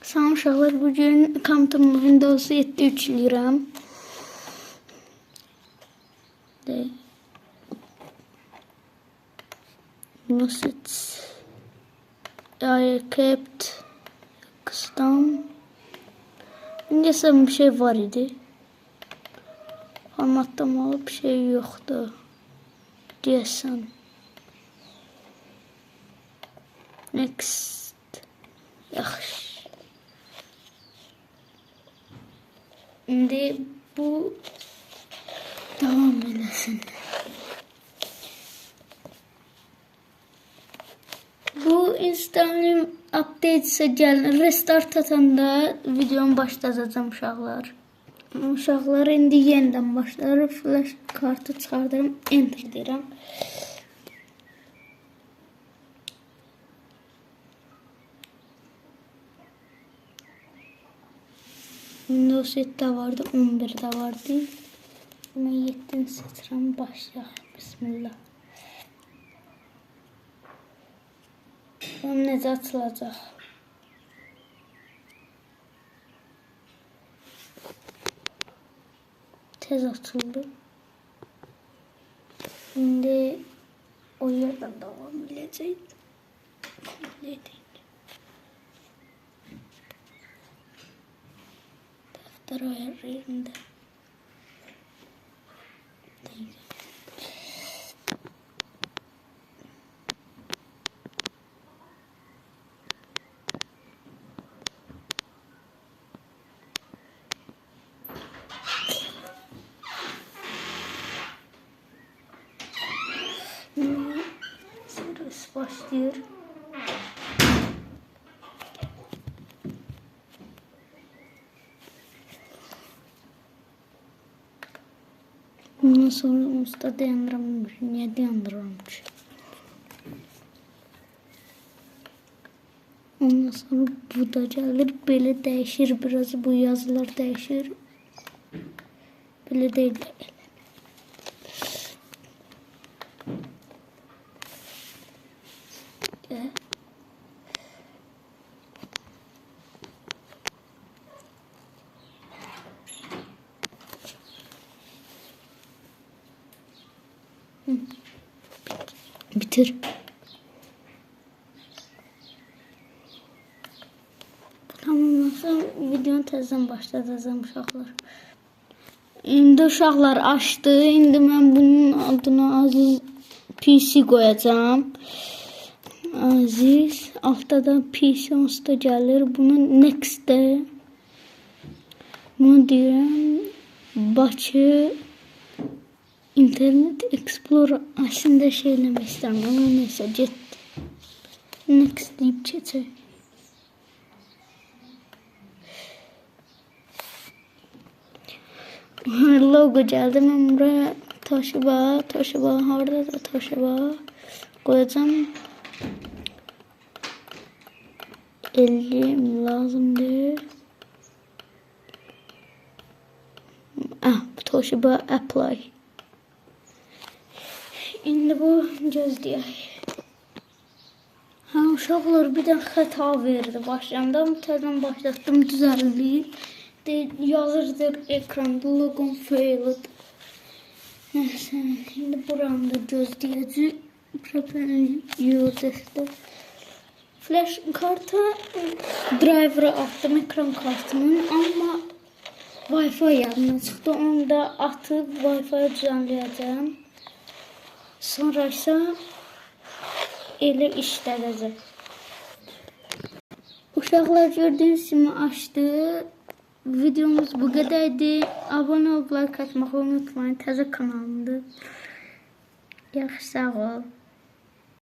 Salam uşaqlar, bugün kompüterimdə Windows 7 yükləyirəm. Message I kept kıstam. İngilizce bir şey var idi. Formatlamalı bir şey yoktu. Deyəsən. Next. Yaxşı. İndi bu devam eləsin. Bu instagram update ise gəlin. Restart atanda videomu başlayacağım uşaqlar. Uşaqlar indi yenidən başlar. Flash kartı çıxardıram. Enter deyirəm. Windows 7'de vardı, 11'de vardı. Ben 7'ni seçirəm, başlayaq. Bismillah. Onun necə açılacaq? Tez açıldı. Şimdi o yerden devam edeceğiz. Defter ayarlarında. Servis başlıyor. Ondan sonra usta dayandıramış. Niye dayandıramış? Ondan sonra bu da gelir. Böyle değişir. Biraz bu yazılar değişir. Böyle değil. Bitir. Tamam, sonra videonu tezden başlayacağım uşaqlar. İndi uşaqlar açdı. İndi mən bunun adına Aziz PC koyacağım. Aziz. Altta da PC onsuz gelir. Bunu next'de. Bunu deyirəm. Bakı Internet Explorer aslında şeylemek istemiyorum ama neyse get next deyip geçelim. Logo geldi. Ben buraya Toshiba orada da Toshiba koyacağım. 50 lazım değil. Toshiba apply. İndi bu gözləyək. Uşaqlar bir də xəta verdi başlayanda. Təzdən başlatdım, düzəldi. Yazırdır ekranda logon failed. Neyse, indi buranı da gözləyəcək. USB'de. Flash kartı driver'a attım ekran kartının ama Wi-Fi yanına çıxdı. Onu da atıp Wi-Fi düzenləyəcəm. Sonra ise elə işlədəcək. Uşaqlar gördüyünüz kimi açdı. Videomuz bu qədərdir. Abone olub like atmağı unutmayın. Təzə kanalımdır. Yaxşı, sağ ol.